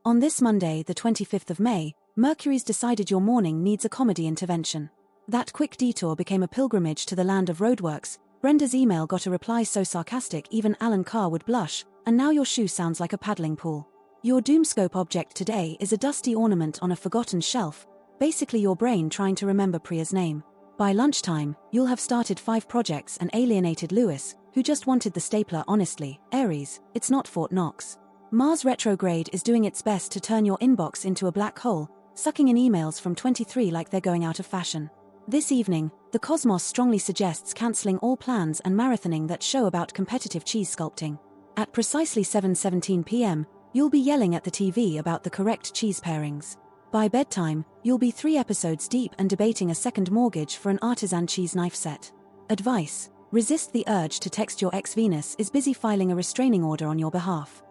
On this Monday, the 25th of May, Mercury's decided your morning needs a comedy intervention. That quick detour became a pilgrimage to the land of roadworks. Brenda's email got a reply so sarcastic even Alan Carr would blush, and now your shoe sounds like a paddling pool. Your Doomscope object today is a dusty ornament on a forgotten shelf, basically your brain trying to remember Priya's name. By lunchtime, you'll have started 5 projects and alienated Lewis, who just wanted the stapler. Honestly, Aries, it's not Fort Knox. Mars retrograde is doing its best to turn your inbox into a black hole, sucking in emails from 23 like they're going out of fashion. This evening, the cosmos strongly suggests cancelling all plans and marathoning that show about competitive cheese sculpting. At precisely 7:17 p.m., you'll be yelling at the TV about the correct cheese pairings. By bedtime, you'll be 3 episodes deep and debating a second mortgage for an artisan cheese knife set. Advice: resist the urge to text your ex. Venus is busy filing a restraining order on your behalf.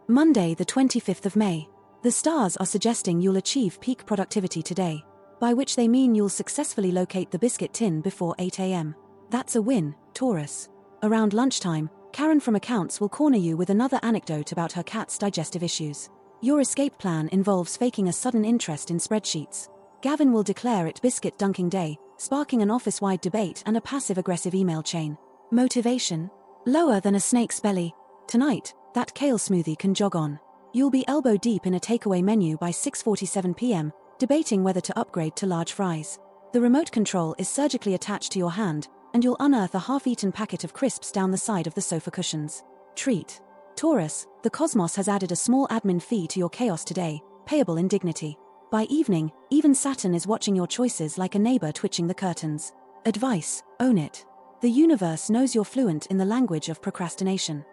Monday, the 25th of May. The stars are suggesting you'll achieve peak productivity today, by which they mean you'll successfully locate the biscuit tin before 8 a.m. That's a win, Taurus. Around lunchtime, Karen from accounts will corner you with another anecdote about her cat's digestive issues. Your escape plan involves faking a sudden interest in spreadsheets. Gavin will declare it biscuit dunking day, sparking an office-wide debate and a passive-aggressive email chain. Motivation: lower than a snake's belly. Tonight, that kale smoothie can jog on. You'll be elbow-deep in a takeaway menu by 6:47 p.m., debating whether to upgrade to large fries. The remote control is surgically attached to your hand, and you'll unearth a half-eaten packet of crisps down the side of the sofa cushions. Treat. Taurus, the cosmos has added a small admin fee to your chaos today, payable in dignity. By evening, even Saturn is watching your choices like a neighbor twitching the curtains. Advice: own it. The universe knows you're fluent in the language of procrastination.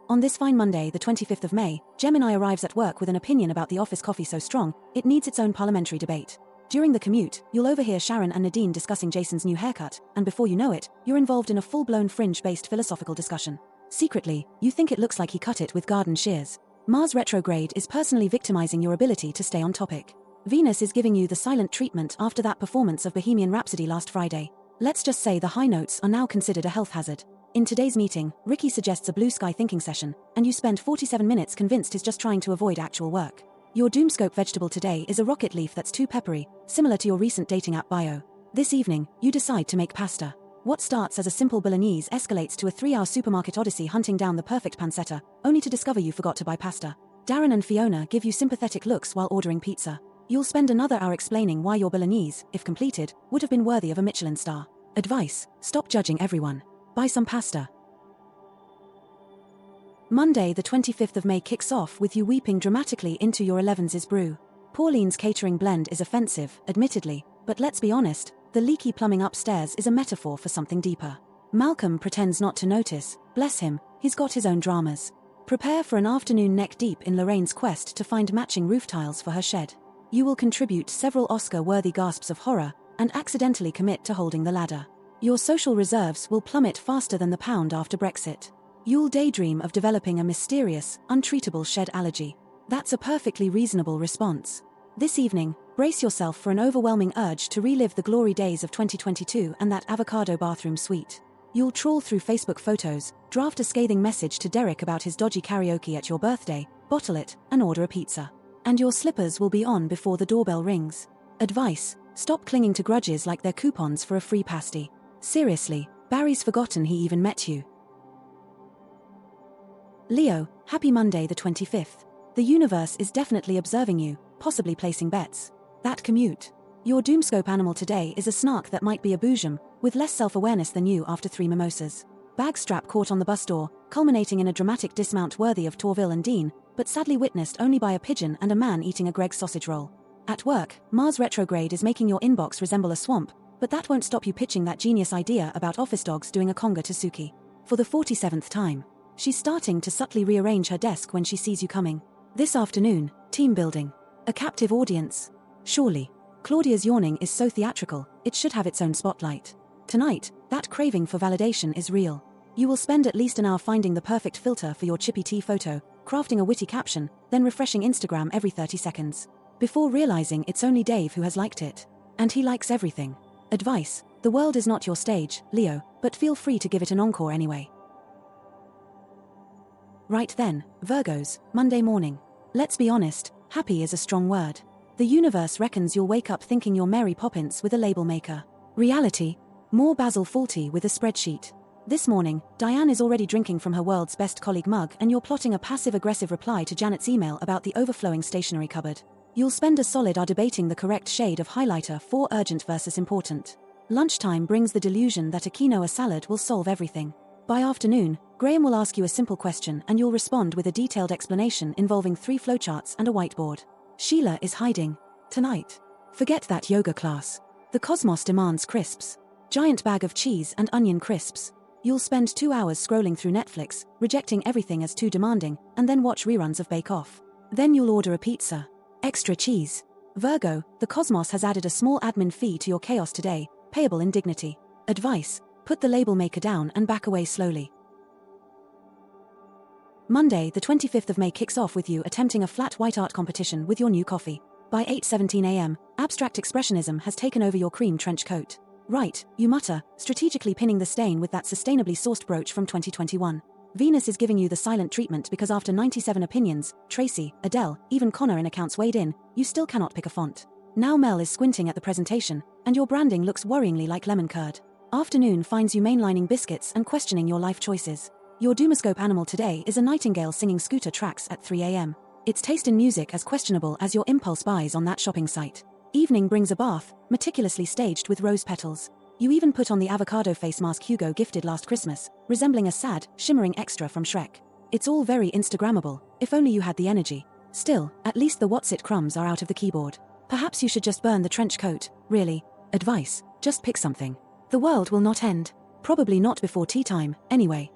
On this fine Monday, the 25th of May, Gemini arrives at work with an opinion about the office coffee so strong, it needs its own parliamentary debate. During the commute, you'll overhear Sharon and Nadine discussing Jason's new haircut, and before you know it, you're involved in a full-blown fringe-based philosophical discussion. Secretly, you think it looks like he cut it with garden shears. Mars retrograde is personally victimizing your ability to stay on topic. Venus is giving you the silent treatment after that performance of Bohemian Rhapsody last Friday. Let's just say the high notes are now considered a health hazard. In today's meeting, Ricky suggests a blue sky thinking session, and you spend 47 minutes convinced he's just trying to avoid actual work. Your Doomscope vegetable today is a rocket leaf that's too peppery, similar to your recent dating app bio. This evening, you decide to make pasta. What starts as a simple bolognese escalates to a 3-hour supermarket odyssey hunting down the perfect pancetta, only to discover you forgot to buy pasta. Darren and Fiona give you sympathetic looks while ordering pizza. You'll spend another hour explaining why your bolognese, if completed, would have been worthy of a Michelin star. Advice: stop judging everyone. Buy some pasta. Monday, the 25th of May kicks off with you weeping dramatically into your 11's brew. Pauline's catering blend is offensive, admittedly, but let's be honest, the leaky plumbing upstairs is a metaphor for something deeper. Malcolm pretends not to notice, bless him, he's got his own dramas. Prepare for an afternoon neck-deep in Lorraine's quest to find matching roof tiles for her shed. You will contribute several Oscar-worthy gasps of horror, and accidentally commit to holding the ladder. Your social reserves will plummet faster than the pound after Brexit. You'll daydream of developing a mysterious, untreatable shed allergy. That's a perfectly reasonable response. This evening, brace yourself for an overwhelming urge to relive the glory days of 2022 and that avocado bathroom suite. You'll trawl through Facebook photos, draft a scathing message to Derek about his dodgy karaoke at your birthday, bottle it, and order a pizza. And your slippers will be on before the doorbell rings. Advice: stop clinging to grudges like they're coupons for a free pasty. Seriously, Barry's forgotten he even met you. Leo, happy Monday the 25th. The universe is definitely observing you, possibly placing bets. That commute. Your Doomscope animal today is a snark that might be a boojum, with less self-awareness than you after 3 mimosas. Bag strap caught on the bus door, culminating in a dramatic dismount worthy of Torville and Dean, but sadly witnessed only by a pigeon and a man eating a Greggs sausage roll. At work, Mars retrograde is making your inbox resemble a swamp, but that won't stop you pitching that genius idea about office dogs doing a conga to Suki. For the 47th time. She's starting to subtly rearrange her desk when she sees you coming. This afternoon, team building. A captive audience. Surely. Claudia's yawning is so theatrical, it should have its own spotlight. Tonight, that craving for validation is real. You will spend at least an hour finding the perfect filter for your chippy tea photo, crafting a witty caption, then refreshing Instagram every 30 seconds. Before realizing it's only Dave who has liked it. And he likes everything. Advice: the world is not your stage, Leo, but feel free to give it an encore anyway. Right then, Virgos, Monday morning. Let's be honest, happy is a strong word. The universe reckons you'll wake up thinking you're Mary Poppins with a label maker. Reality? More Basil Fawlty with a spreadsheet. This morning, Diane is already drinking from her world's best colleague mug and you're plotting a passive-aggressive reply to Janet's email about the overflowing stationery cupboard. You'll spend a solid hour debating the correct shade of highlighter for urgent versus important. Lunchtime brings the delusion that a quinoa salad will solve everything. By afternoon, Graham will ask you a simple question and you'll respond with a detailed explanation involving 3 flowcharts and a whiteboard. Sheila is hiding. Tonight. Forget that yoga class. The cosmos demands crisps. Giant bag of cheese and onion crisps. You'll spend 2 hours scrolling through Netflix, rejecting everything as too demanding, and then watch reruns of Bake Off. Then you'll order a pizza. Extra cheese. Virgo, the cosmos has added a small admin fee to your chaos today, payable in dignity. Advice: put the label maker down and back away slowly. Monday, the 25th of May kicks off with you attempting a flat white art competition with your new coffee. By 8:17 a.m., abstract expressionism has taken over your cream trench coat. Right, you mutter, strategically pinning the stain with that sustainably sourced brooch from 2021. Venus is giving you the silent treatment because after 97 opinions, Tracy, Adele, even Connor in accounts weighed in, you still cannot pick a font. Now Mel is squinting at the presentation, and your branding looks worryingly like lemon curd. Afternoon finds you mainlining biscuits and questioning your life choices. Your Doomoscope animal today is a nightingale singing scooter tracks at 3 a.m. Its taste in music as questionable as your impulse buys on that shopping site. Evening brings a bath, meticulously staged with rose petals. You even put on the avocado face mask Hugo gifted last Christmas, resembling a sad, shimmering extra from Shrek. It's all very Instagrammable, if only you had the energy. Still, at least the what's it crumbs are out of the keyboard. Perhaps you should just burn the trench coat, really. Advice: just pick something. The world will not end. Probably not before tea time, anyway.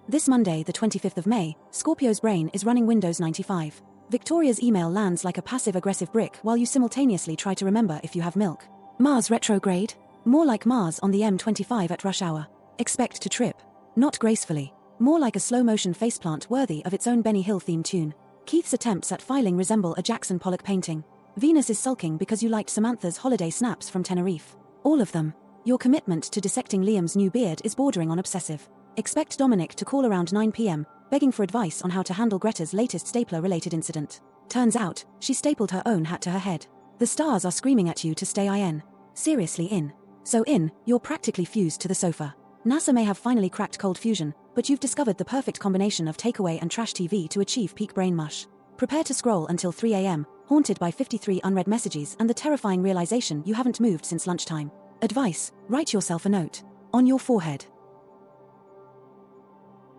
This Monday, the 25th of May, Scorpio's brain is running Windows 95. Victoria's email lands like a passive-aggressive brick while you simultaneously try to remember if you have milk. Mars retrograde? More like Mars on the M25 at rush hour. Expect to trip. Not gracefully. More like a slow-motion faceplant worthy of its own Benny Hill theme tune. Keith's attempts at filing resemble a Jackson Pollock painting. Venus is sulking because you liked Samantha's holiday snaps from Tenerife. All of them. Your commitment to dissecting Liam's new beard is bordering on obsessive. Expect Dominic to call around 9 p.m, begging for advice on how to handle Greta's latest stapler-related incident. Turns out, she stapled her own hat to her head. The stars are screaming at you to stay in. Seriously in. So in, you're practically fused to the sofa. NASA may have finally cracked cold fusion, but you've discovered the perfect combination of takeaway and trash TV to achieve peak brain mush. Prepare to scroll until 3 a.m, haunted by 53 unread messages and the terrifying realization you haven't moved since lunchtime. Advice: write yourself a note. On your forehead.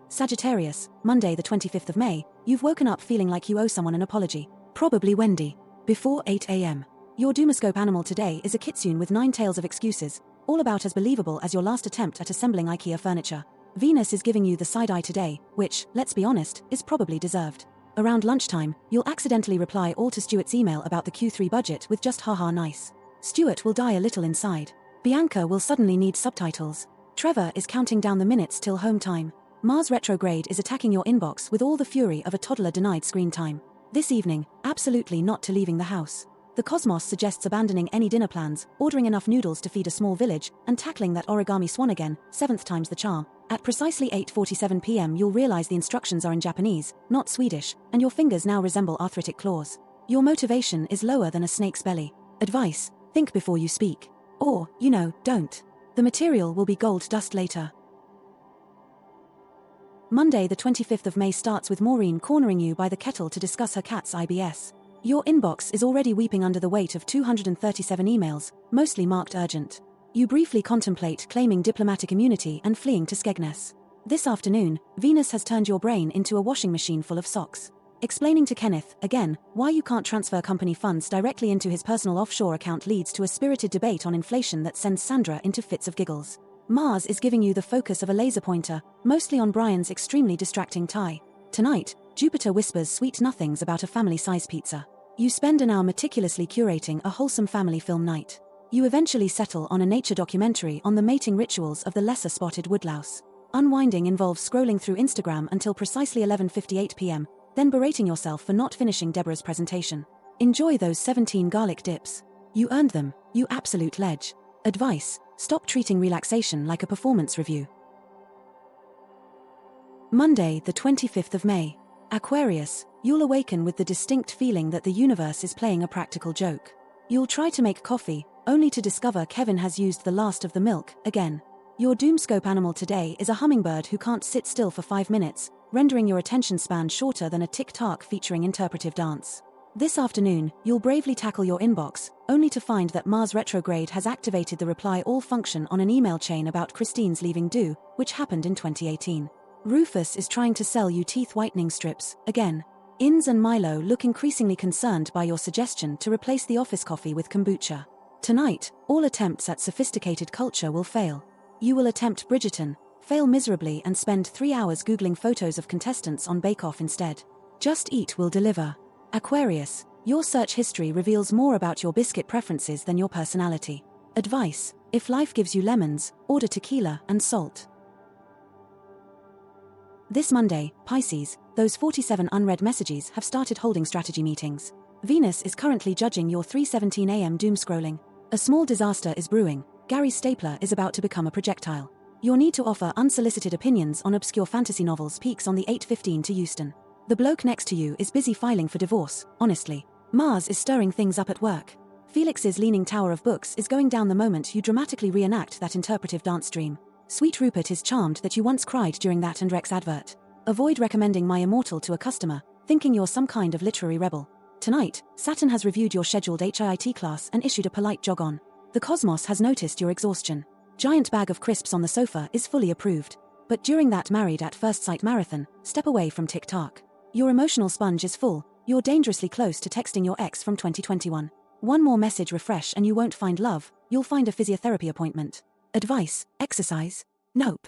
Sagittarius, Monday the 25th of May, you've woken up feeling like you owe someone an apology. Probably Wendy. Before 8 a.m. Your Doomoscope animal today is a kitsune with 9 tales of excuses, all about as believable as your last attempt at assembling IKEA furniture. Venus is giving you the side eye today, which, let's be honest, is probably deserved. Around lunchtime, you'll accidentally reply all to Stuart's email about the Q3 budget with just haha nice. Stuart will die a little inside. Bianca will suddenly need subtitles. Trevor is counting down the minutes till home time. Mars retrograde is attacking your inbox with all the fury of a toddler denied screen time. This evening, absolutely not to leaving the house. The cosmos suggests abandoning any dinner plans, ordering enough noodles to feed a small village, and tackling that origami swan again, 7th time's the charm. At precisely 8:47 p.m. you'll realize the instructions are in Japanese, not Swedish, and your fingers now resemble arthritic claws. Your motivation is lower than a snake's belly. Advice: think before you speak. Or, don't. The material will be gold dust later. Monday the 25th of May starts with Maureen cornering you by the kettle to discuss her cat's IBS. Your inbox is already weeping under the weight of 237 emails, mostly marked urgent. You briefly contemplate claiming diplomatic immunity and fleeing to Skegness. This afternoon, Venus has turned your brain into a washing machine full of socks. Explaining to Kenneth, again, why you can't transfer company funds directly into his personal offshore account leads to a spirited debate on inflation that sends Sandra into fits of giggles. Mars is giving you the focus of a laser pointer, mostly on Brian's extremely distracting tie. Tonight, Jupiter whispers sweet nothings about a family-size pizza. You spend an hour meticulously curating a wholesome family film night. You eventually settle on a nature documentary on the mating rituals of the lesser-spotted woodlouse. Unwinding involves scrolling through Instagram until precisely 11:58 p.m, then berating yourself for not finishing Deborah's presentation. Enjoy those 17 garlic dips. You earned them, you absolute ledge. Advice: stop treating relaxation like a performance review. Monday, the 25th of May. Aquarius, you'll awaken with the distinct feeling that the universe is playing a practical joke. You'll try to make coffee, only to discover Kevin has used the last of the milk, again. Your doomscope animal today is a hummingbird who can't sit still for 5 minutes, rendering your attention span shorter than a TikTok featuring interpretive dance. This afternoon, you'll bravely tackle your inbox, only to find that Mars retrograde has activated the reply all function on an email chain about Christine's leaving Do, which happened in 2018. Rufus is trying to sell you teeth whitening strips, again. Inns and Milo look increasingly concerned by your suggestion to replace the office coffee with kombucha. Tonight, all attempts at sophisticated culture will fail. You will attempt Bridgerton, fail miserably and spend 3 hours googling photos of contestants on Bake Off instead. Just Eat will deliver. Aquarius, your search history reveals more about your biscuit preferences than your personality. Advice: if life gives you lemons, order tequila and salt. This Monday, Pisces, those 47 unread messages have started holding strategy meetings. Venus is currently judging your 3:17 a.m. doom scrolling. A small disaster is brewing. Gary's stapler is about to become a projectile. Your need to offer unsolicited opinions on obscure fantasy novels peaks on the 8:15 to Houston. The bloke next to you is busy filing for divorce, honestly. Mars is stirring things up at work. Felix's leaning tower of books is going down the moment you dramatically reenact that interpretive dance dream. Sweet Rupert is charmed that you once cried during that and Rex advert. Avoid recommending My Immortal to a customer, thinking you're some kind of literary rebel. Tonight, Saturn has reviewed your scheduled HIIT class and issued a polite jog on. The cosmos has noticed your exhaustion. Giant bag of crisps on the sofa is fully approved. But during that Married at First Sight marathon, step away from TikTok. Your emotional sponge is full. You're dangerously close to texting your ex from 2021. One more message refresh and you won't find love, you'll find a physiotherapy appointment. Advice: exercise? Nope.